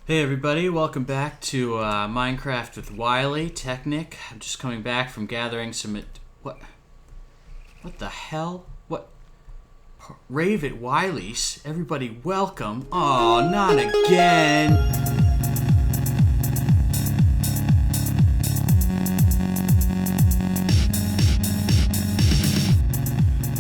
Hey everybody, welcome back to Minecraft with Wiley, Technic. I'm just coming back from gathering some... What the hell? What? Rave at Wiley's? Everybody welcome. Oh, not again!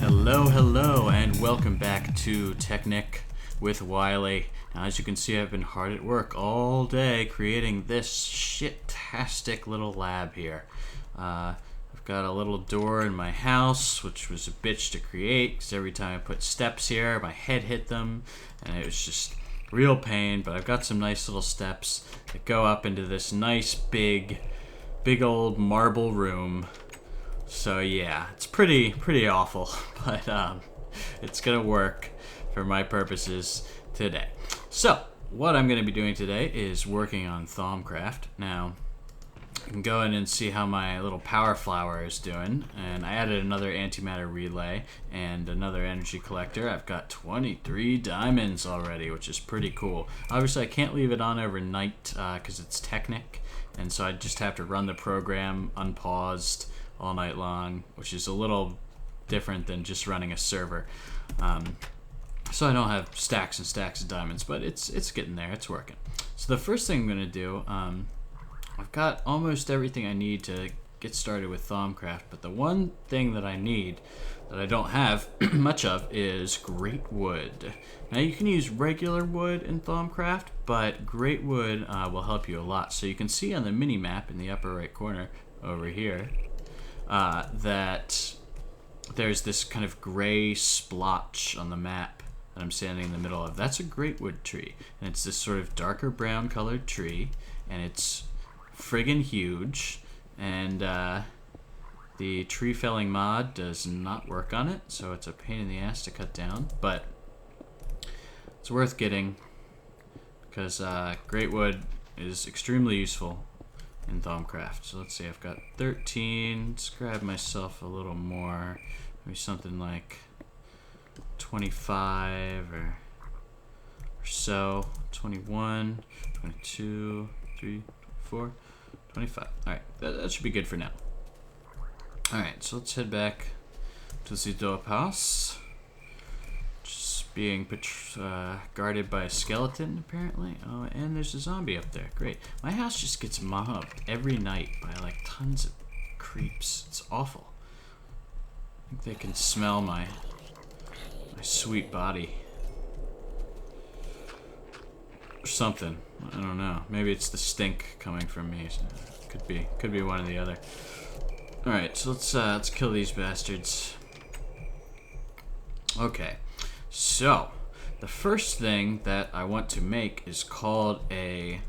Hello, and welcome back to Technic with Wiley. Now, as you can see, I've been hard at work all day creating this shit-tastic little lab here. I've got a little door in my house, which was a bitch to create, because every time I put steps here, my head hit them, and it was just real pain. But I've got some nice little steps that go up into this nice big old marble room. So yeah, it's pretty awful, but it's gonna work for my purposes today. So, what I'm going to be doing today is working on Thaumcraft. Now, you can go in and see how my little power flower is doing. And I added another antimatter relay and another energy collector. I've got 23 diamonds already, which is pretty cool. Obviously, I can't leave it on overnight because it's Technic. And so I just have to run the program unpaused all night long, which is a little different than just running a server. So I don't have stacks and stacks of diamonds, but it's getting there, it's working. So the first thing I'm going to do, I've got almost everything I need to get started with Thaumcraft, but the one thing that I need that I don't have much of is great wood. Now you can use regular wood in Thaumcraft, but great wood will help you a lot. So you can see on the mini map in the upper right corner over here that there's this kind of gray splotch on the map that I'm standing in the middle of. That's a great wood tree, and it's this sort of darker brown colored tree, and it's friggin' huge, and the tree felling mod does not work on it, so it's a pain in the ass to cut down, but it's worth getting because great wood is extremely useful in Thaumcraft. So let's see, I've got 13. Let's grab myself a little more, maybe something like 25 or so. 21, 22, 3, 4, 25. Alright, that should be good for now. Alright, so let's head back to the dope house. Just being guarded by a skeleton, apparently. Oh, and there's a zombie up there. Great. My house just gets mobbed every night by like tons of creeps. It's awful. I think they can smell my sweet body. Or something. I don't know. Maybe it's the stink coming from me. Could be one or the other. Alright, so let's kill these bastards. Okay. So, the first thing that I want to make is called a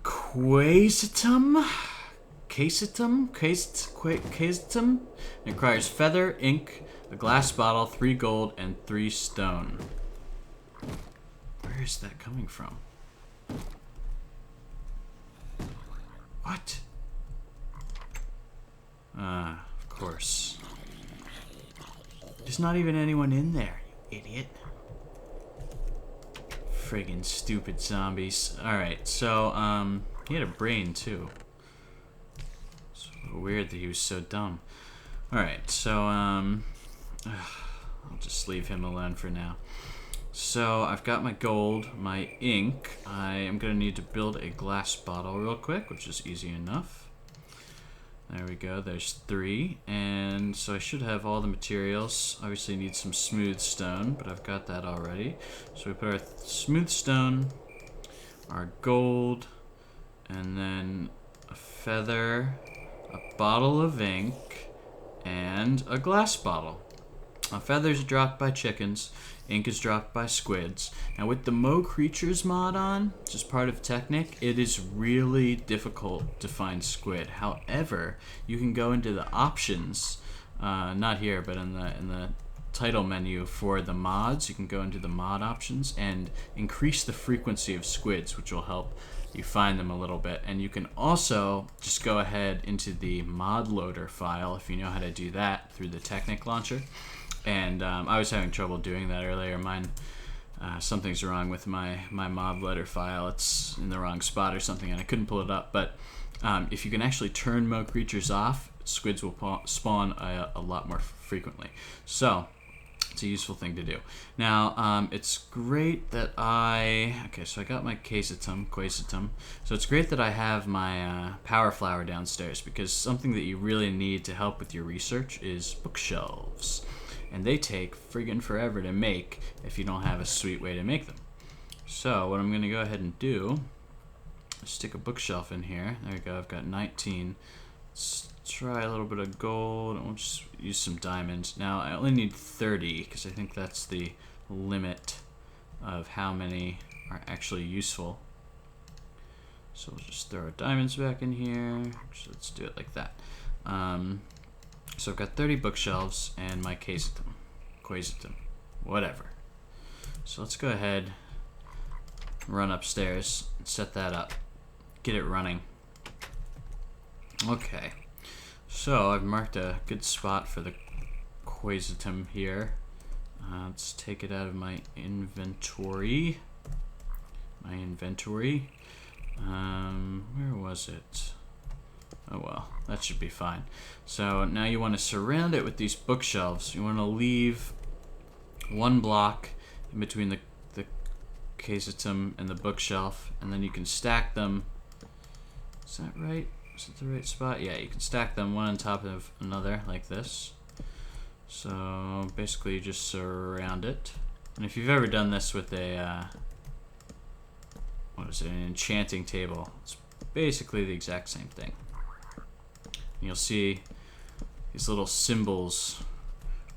quaesitum. Quaesitum. It requires feather, ink, a glass bottle, 3 gold, and 3 stone. Where is that coming from? What? Of course. There's not even anyone in there, you idiot. Friggin' stupid zombies. Alright, so, he had a brain, too. It's weird that he was so dumb. Alright, so, I'll just leave him alone for now. So, I've got my gold, my ink. I am going to need to build a glass bottle real quick, which is easy enough. There we go, there's 3. And so I should have all the materials. Obviously need some smooth stone, but I've got that already. So we put our smooth stone, our gold, and then a feather, a bottle of ink, and a glass bottle. Feathers are dropped by chickens, ink is dropped by squids. Now with the Mo Creatures mod on, which is part of Technic, it is really difficult to find squid. However, you can go into the options, not here, but in the title menu for the mods, you can go into the mod options and increase the frequency of squids, which will help you find them a little bit. And you can also just go ahead into the mod loader file if you know how to do that through the Technic launcher. And I was having trouble doing that earlier. Mine something's wrong with my mob letter file. It's in the wrong spot or something, and I couldn't pull it up. But if you can actually turn mo creatures off, squids will spawn a lot more frequently. So it's a useful thing to do. Now, it's great that okay, so I got my quaesitum. So it's great that I have my power flower downstairs, because something that you really need to help with your research is bookshelves. And they take friggin' forever to make if you don't have a sweet way to make them. So what I'm going to go ahead and do is stick a bookshelf in here. There we go, I've got 19. Let's try a little bit of gold, and we'll just use some diamonds. Now I only need 30 because I think that's the limit of how many are actually useful. So we'll just throw our diamonds back in here. So let's do it like that. So I've got 30 bookshelves and my quaesitum, whatever. So let's go ahead, run upstairs, and set that up, get it running. Okay, so I've marked a good spot for the quaesitum here. Let's take it out of my inventory. Where was it? Oh well, that should be fine. So now you want to surround it with these bookshelves. You want to leave one block in between the quaesitum and the bookshelf, and then you can stack them. Is that right? Is it the right spot? Yeah, you can stack them one on top of another like this. So basically you just surround it. And if you've ever done this with a an enchanting table, it's basically the exact same thing. You'll see these little symbols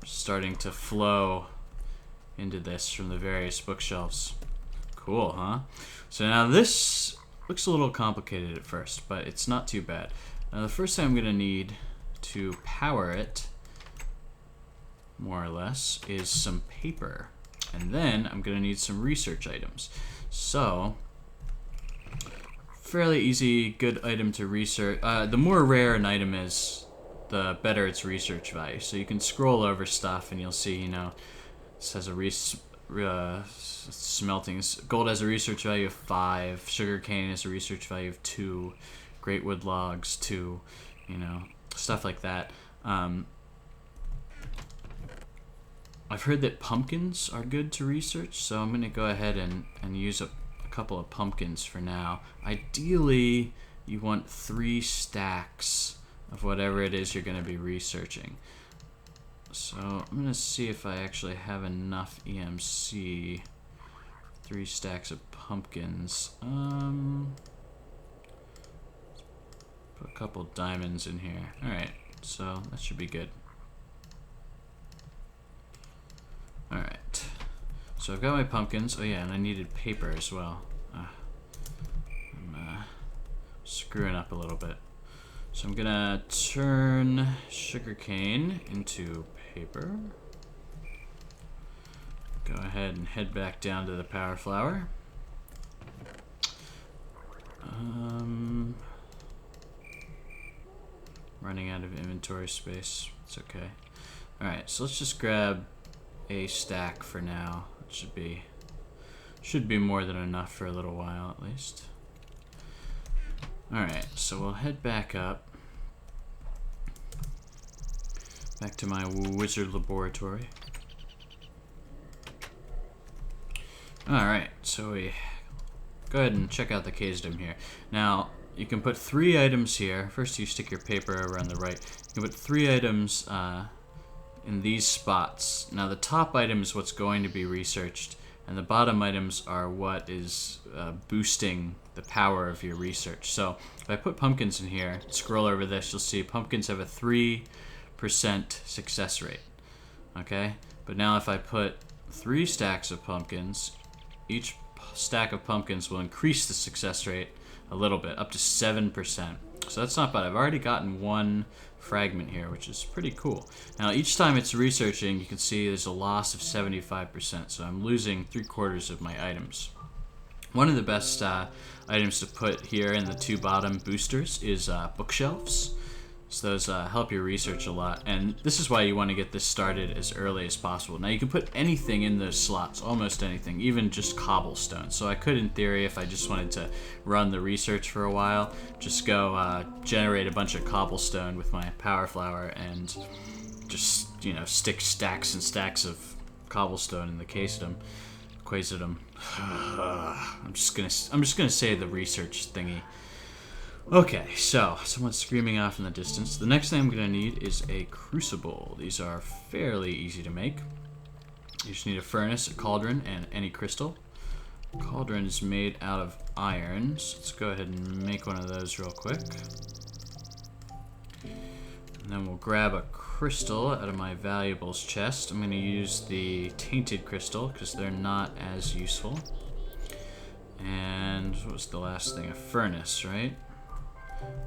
starting to flow into this from the various bookshelves. Cool, huh? So now this looks a little complicated at first, but it's not too bad. Now the first thing I'm going to need to power it, more or less, is some paper. And then I'm going to need some research items. So fairly easy, good item to research. The more rare an item is, the better its research value. So you can scroll over stuff and you'll see, this has a smelting. Gold has a research value of 5. Sugarcane has a research value of 2. Great wood logs 2. Stuff like that. I've heard that pumpkins are good to research, so I'm going to go ahead and use a couple of pumpkins for now. Ideally, you want 3 stacks of whatever it is you're going to be researching. So I'm going to see if I actually have enough EMC. 3 stacks of pumpkins. Put a couple diamonds in here. Alright, so that should be good. Alright. So I've got my pumpkins. Oh yeah, and I needed paper as well. I'm screwing up a little bit. So I'm gonna turn sugarcane into paper. Go ahead and head back down to the power flower. Running out of inventory space. It's okay. Alright, so let's just grab a stack for now. It should be more than enough for a little while at least. Alright, so we'll head back up. Back to my wizard laboratory. Alright, so we go ahead and check out the quaesitum here. Now, you can put 3 items here. First you stick your paper over on the right. You can put 3 items in these spots. Now the top item is what's going to be researched, and the bottom items are what is boosting the power of your research. So if I put pumpkins in here, scroll over this, you'll see pumpkins have a 3% success rate. Okay, but now if I put 3 stacks of pumpkins, each stack of pumpkins will increase the success rate a little bit, up to 7%. So that's not bad. I've already gotten 1 fragment here, which is pretty cool. Now each time it's researching, you can see there's a loss of 75%, so I'm losing 3/4 of my items. One of the best items to put here in the 2 bottom boosters is bookshelves. So those help your research a lot, and this is why you want to get this started as early as possible. Now you can put anything in those slots, almost anything, even just cobblestone. So I could, in theory, if I just wanted to run the research for a while, just go generate a bunch of cobblestone with my power flower and just, you know, stick stacks and stacks of cobblestone in the quaesitum. I'm just gonna say the research thingy. Okay, so someone's screaming off in the distance. The next thing I'm going to need is a crucible. These are fairly easy to make. You just need a furnace, a cauldron, and any crystal. Cauldron is made out of iron, so let's go ahead and make one of those real quick. And then we'll grab a crystal out of my valuables chest. I'm going to use the tainted crystal because they're not as useful. And what was the last thing? A furnace, right?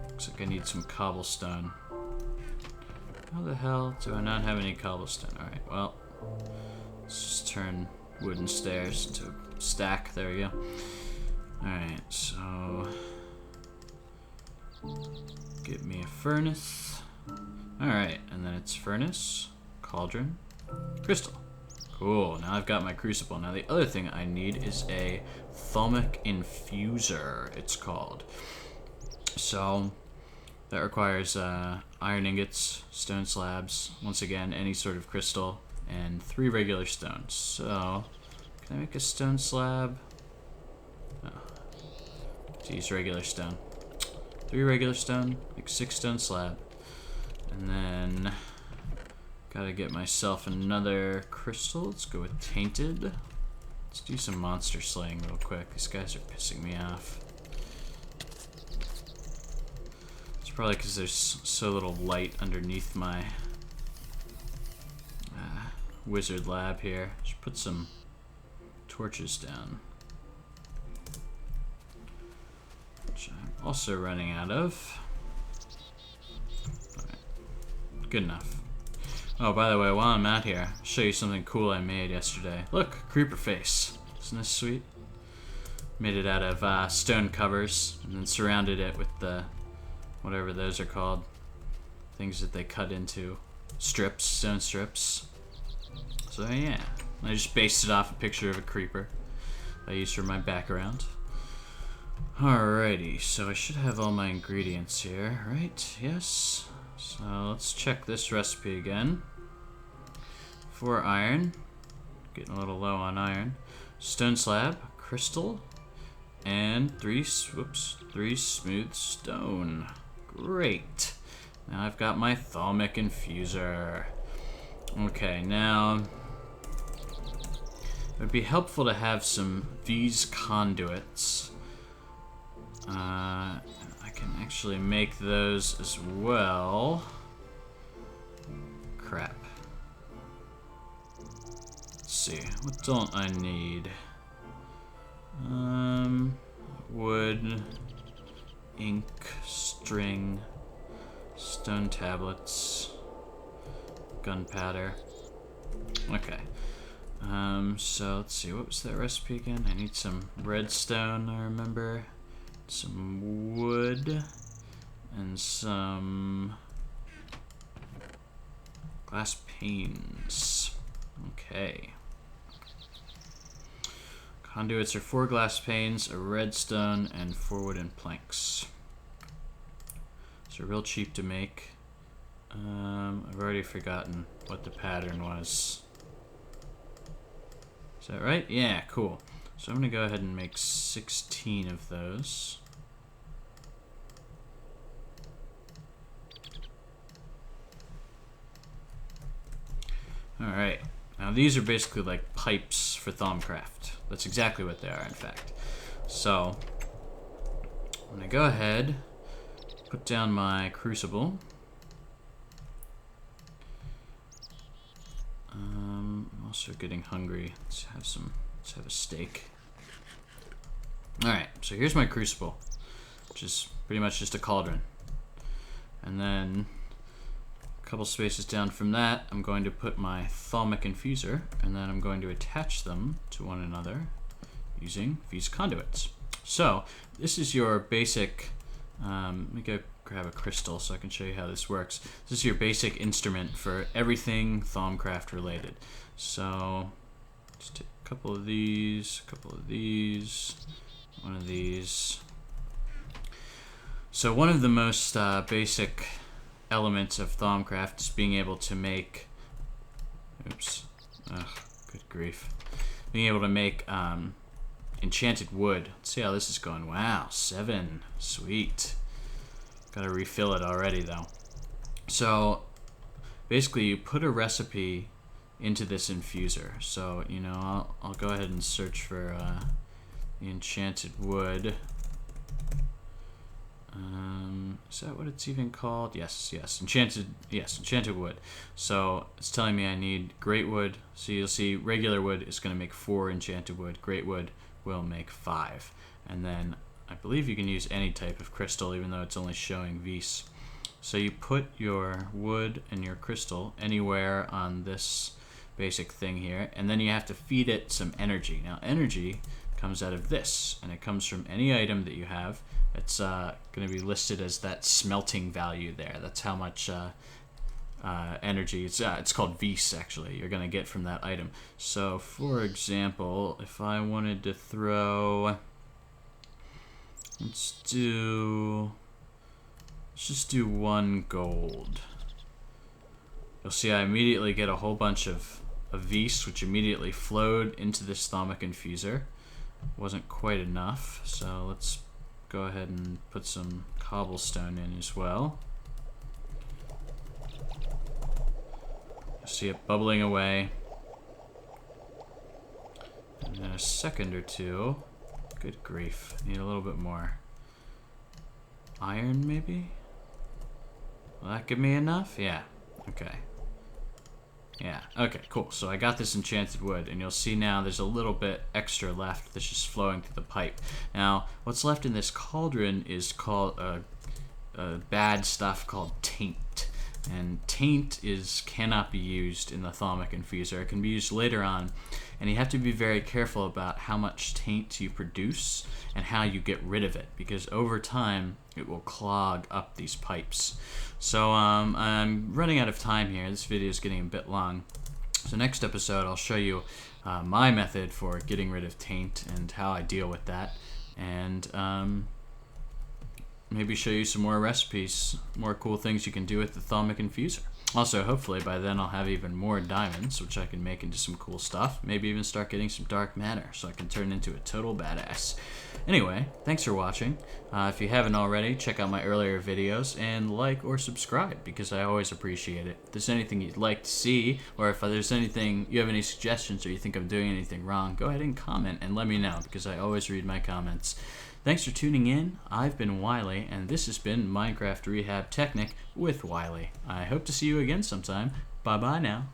Looks like I need some cobblestone. How the hell do I not have any cobblestone? Alright, well, let's just turn wooden stairs into a stack. There we go. Alright, so get me a furnace. Alright, and then it's furnace, cauldron, crystal. Cool, now I've got my crucible. Now the other thing I need is a thaumic infuser, it's called. So that requires iron ingots, stone slabs, once again any sort of crystal, and 3 regular stones. So can I make a stone slab? No. To use regular stone. 3 regular stone, like 6 stone slab, and then gotta get myself another crystal. Let's go with tainted. Let's do some monster slaying real quick. These guys are pissing me off. Probably because there's so little light underneath my wizard lab here. Should put some torches down, which I'm also running out of. Alright, good enough. Oh, by the way, while I'm out here, I'll show you something cool I made yesterday. Look, creeper face. Isn't this sweet? Made it out of stone covers and then surrounded it with the whatever those are called, things that they cut into strips, stone strips. So yeah, I just based it off a picture of a creeper I used for my background. Alrighty, so I should have all my ingredients here, right? Yes. So let's check this recipe again. 4 iron, getting a little low on iron. Stone slab, crystal, and 3 smooth stone. Great. Now I've got my thaumic infuser. Okay, now it would be helpful to have some these conduits. I can actually make those as well. Crap. Let's see, what don't I need? Wood, ink, string, stone tablets, gunpowder. Okay. So let's see, what was that recipe again? I need some redstone, I remember. Some wood and some glass panes. Okay. Conduits are 4 glass panes, a redstone, and 4 wooden planks. So real cheap to make. I've already forgotten what the pattern was. Is that right? Yeah, cool. So I'm gonna go ahead and make 16 of those. Alright. Now these are basically like pipes for Thaumcraft. That's exactly what they are, in fact. So I'm gonna go ahead, put down my crucible. I'm also getting hungry. Let's have a steak. Alright, so here's my crucible, which is pretty much just a cauldron. And then a couple spaces down from that, I'm going to put my thaumic infuser, and then I'm going to attach them to one another using these conduits. So this is your basic Let me go grab a crystal so I can show you how this works. This is your basic instrument for everything Thaumcraft related. So just take a couple of these, one of these. So one of the most basic elements of Thaumcraft is being able to make, good grief, being able to make enchanted wood. Let's see how this is going. Wow, 7, sweet. Gotta refill it already though. So basically you put a recipe into this infuser. So, you know, I'll go ahead and search for the enchanted wood. Is that what it's even called? Yes, enchanted wood. So it's telling me I need great wood. So you'll see regular wood is going to make 4 enchanted wood. Great wood will make 5. And then I believe you can use any type of crystal, even though it's only showing vis. So you put your wood and your crystal anywhere on this basic thing here, and then you have to feed it some energy. Now energy comes out of this, and it comes from any item that you have. It's going to be listed as that smelting value there. That's how much energy, it's called vis actually, you're going to get from that item. So for example, if I wanted to throw, let's just do 1 gold. You'll see I immediately get a whole bunch of vis, which immediately flowed into this thaumic infuser. Wasn't quite enough, so let's go ahead and put some cobblestone in as well. See it bubbling away. And in a second or two, good grief, need a little bit more. Iron maybe? Will that give me enough? Yeah, okay. Yeah, okay, cool. So I got this enchanted wood, and you'll see now there's a little bit extra left that's just flowing through the pipe. Now, what's left in this cauldron is called bad stuff called taint. And taint cannot be used in the thaumic infuser. It can be used later on, and you have to be very careful about how much taint you produce and how you get rid of it, because over time it will clog up these pipes. So I'm running out of time here. This video is getting a bit long. So next episode I'll show you my method for getting rid of taint and how I deal with that, and maybe show you some more recipes, more cool things you can do with the thaumic infuser. Also, hopefully by then I'll have even more diamonds, which I can make into some cool stuff. Maybe even start getting some dark matter, so I can turn into a total badass. Anyway, thanks for watching. If you haven't already, check out my earlier videos and like or subscribe, because I always appreciate it. If there's anything you'd like to see, or if there's anything, you have any suggestions or you think I'm doing anything wrong, go ahead and comment and let me know, because I always read my comments. Thanks for tuning in. I've been Wiley, and this has been Minecraft Rehab Technic with Wiley. I hope to see you again sometime. Bye-bye now.